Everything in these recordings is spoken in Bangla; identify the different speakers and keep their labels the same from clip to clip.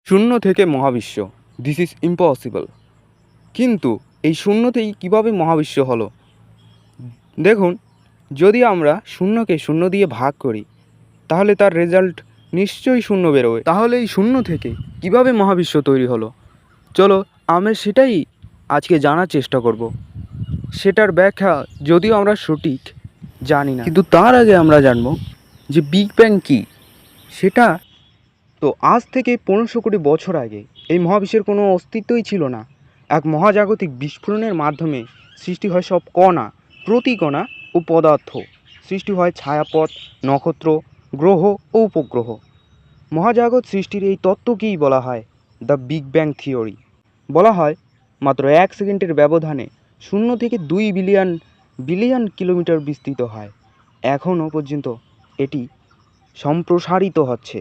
Speaker 1: শূন্য থেকে মহাবিশ্ব, দিস ইজ ইম্পসিবল। কিন্তু এই শূন্যতেই কিভাবে মহাবিশ্ব হলো? দেখুন, যদি আমরা শূন্যকে শূন্য দিয়ে ভাগ করি তাহলে তার রেজাল্ট নিশ্চয়ই শূন্য বেরোবে। তাহলে এই শূন্য থেকে কিভাবে মহাবিশ্ব তৈরি হলো, চলো আমরা সেটাই আজকে জানার চেষ্টা করব। সেটার ব্যাখ্যা যদিও আমরা সঠিক জানি না, কিন্তু তার আগে আমরা জানব যে বিগ ব্যাং কী। সেটা তো আজ থেকে 1500 কোটি বছর আগে এই মহাবিশ্বের কোনো অস্তিত্বই ছিল না। এক মহাজাগতিক বিস্ফোরণের মাধ্যমে সৃষ্টি হয় সব কণা, প্রতিকণা ও পদার্থ। সৃষ্টি হয় ছায়াপথ, নক্ষত্র, গ্রহ ও উপগ্রহ। মহাজাগত সৃষ্টির এই তত্ত্বকেই বলা হয় দ্য বিগ ব্যাং থিওরি। বলা হয় মাত্র 1 সেকেন্ডের ব্যবধানে 0 থেকে 2 বিলিয়ন বিলিয়ন কিলোমিটার বিস্তৃত হয়। এখনও পর্যন্ত এটি সম্প্রসারিত হচ্ছে।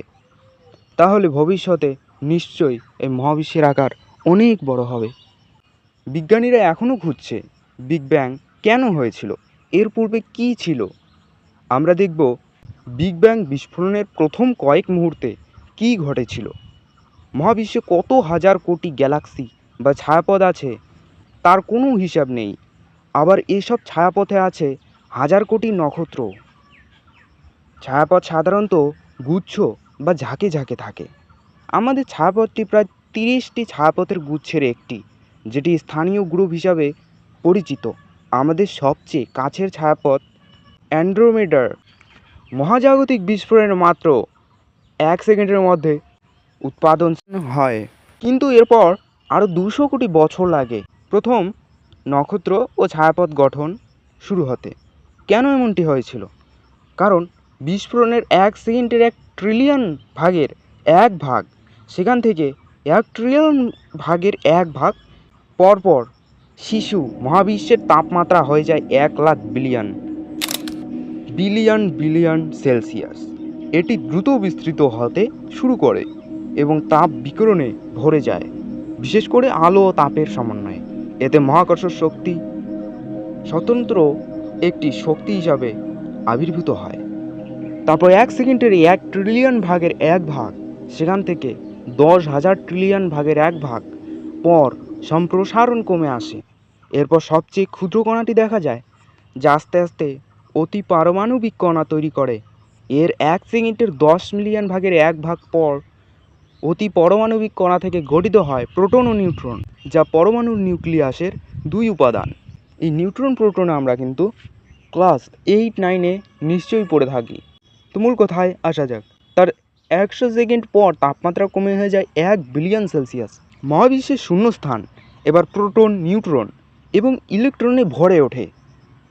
Speaker 1: তাহলে ভবিষ্যতে নিশ্চয়ই এই মহাবিশ্বের আকার অনেক বড় হবে। বিজ্ঞানীরা এখনও খুঁজছে বিগ ব্যাং কেন হয়েছিল, এর পূর্বে কী ছিল। আমরা দেখব বিগ ব্যাং বিস্ফোরণের প্রথম কয়েক মুহূর্তে কী ঘটেছিল। মহাবিশ্বে কত হাজার কোটি গ্যালাক্সি বা ছায়াপথ আছে তার কোনো হিসাব নেই। আবার এসব ছায়াপথে আছে হাজার কোটি নক্ষত্র। ছায়াপথ সাধারণত গুচ্ছ বা ঝাঁকে ঝাঁকে থাকে। আমাদের ছায়াপথটি প্রায় 30টি ছায়াপথের গুচ্ছের একটি, যেটি স্থানীয় গ্রুপ হিসাবে পরিচিত। আমাদের সবচেয়ে কাছের ছায়াপথ অ্যান্ড্রোমেডার মহাজাগতিক বিস্ফোরণের মাত্র 1 সেকেন্ডের মধ্যে উৎপাদন হয়, কিন্তু এরপর আরও 200 কোটি বছর লাগে প্রথম নক্ষত্র ও ছায়াপথ গঠন শুরু হতে। কেন এমনটি হয়েছিল? কারণ বিস্ফোরণের 1 সেকেন্ডের 1 ট্রিলিয়ন ভাগের 1 ভাগ, সেখান থেকে 1 ট্রিলিয়ন ভাগের 1 ভাগ পরপর শিশু মহাবিশ্বের তাপমাত্রা হয়ে যায় 1 lakh billion billion billion Celsius. এটি দ্রুত বিস্তৃত হতে শুরু করে এবং তাপ বিকিরণে ভরে যায়, বিশেষ করে আলো ও তাপের সমন্বয়ে। এতে মহাকর্ষ শক্তি স্বতন্ত্র একটি শক্তি হিসাবে আবির্ভূত হয়। তারপর 1 সেকেন্ডের 1 ট্রিলিয়ন ভাগের 1 ভাগ, সেখান থেকে 10,000 ট্রিলিয়ন ভাগের 1 ভাগ পর সম্প্রসারণ কমে আসে। এরপর সবচেয়ে ক্ষুদ্র কণাটি দেখা যায়, যা আস্তে আস্তে অতি পারমাণবিক কণা তৈরি করে। এর 1 সেকেন্ডের 10 মিলিয়ন ভাগের 1 ভাগ পর অতি পারমাণবিক কণা থেকে গঠিত হয় প্রোটন ও নিউট্রন, যা পরমাণুর নিউক্লিয়াসের 2 উপাদান। এই নিউট্রন প্রোটন আমরা কিন্তু ক্লাস 8-9-এ নিশ্চয়ই পড়ে থাকি। তো মূল কথায় আসা যাক। তার 100 সেকেন্ড পর তাপমাত্রা কমে হয়ে যায় 1 বিলিয়ন সেলসিয়াস। মহাবিশ্বের শূন্যস্থান এবার প্রোটন, নিউট্রন এবং ইলেকট্রনে ভরে ওঠে,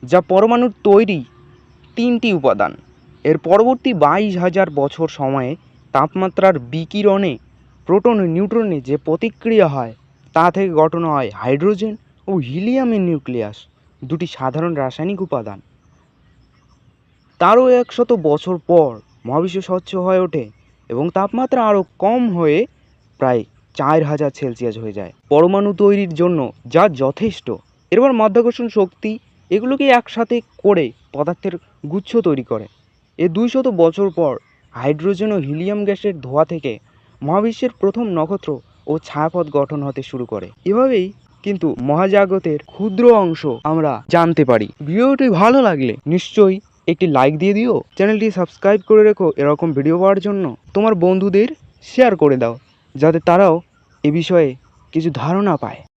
Speaker 1: যা পরমাণুর তৈরি 3টি উপাদান। এর পরবর্তী 22,000 বছর সময়ে তাপমাত্রার বিকিরণে প্রোটন ও নিউট্রনে যে প্রতিক্রিয়া হয় তা থেকে গঠন হয় হাইড্রোজেন ও হিলিয়ামের নিউক্লিয়াস, দুটি সাধারণ রাসায়নিক উপাদান। তারও 100 বছর পর মহাবিশ্ব স্বচ্ছ হয়ে ওঠে এবং তাপমাত্রা আরও কম হয়ে প্রায় 4000 সেলসিয়াস হয়ে যায় পরমাণু তৈরির জন্য, যা যথেষ্ট। এরপর মাধ্যাকর্ষণ শক্তি এগুলোকে একসাথে করে পদার্থের গুচ্ছ তৈরি করে। 200 বছর পর হাইড্রোজেন ও হিলিয়াম গ্যাসের ধোঁয়া থেকে মহাবিশ্বের প্রথম নক্ষত্র ও ছায়াপথ গঠন হতে শুরু করে। এভাবেই কিন্তু মহাজাগতের ক্ষুদ্র অংশ আমরা জানতে পারি। ভিডিওটি ভালো লাগলে নিশ্চয়ই একটি লাইক দিয়ে দিও, চ্যানেলটি সাবস্ক্রাইব করে রেখো এরকম ভিডিও পাওয়ার জন্য। তোমার বন্ধুদের শেয়ার করে দাও, যাতে তারাও এ বিষয়ে কিছু ধারণা পায়।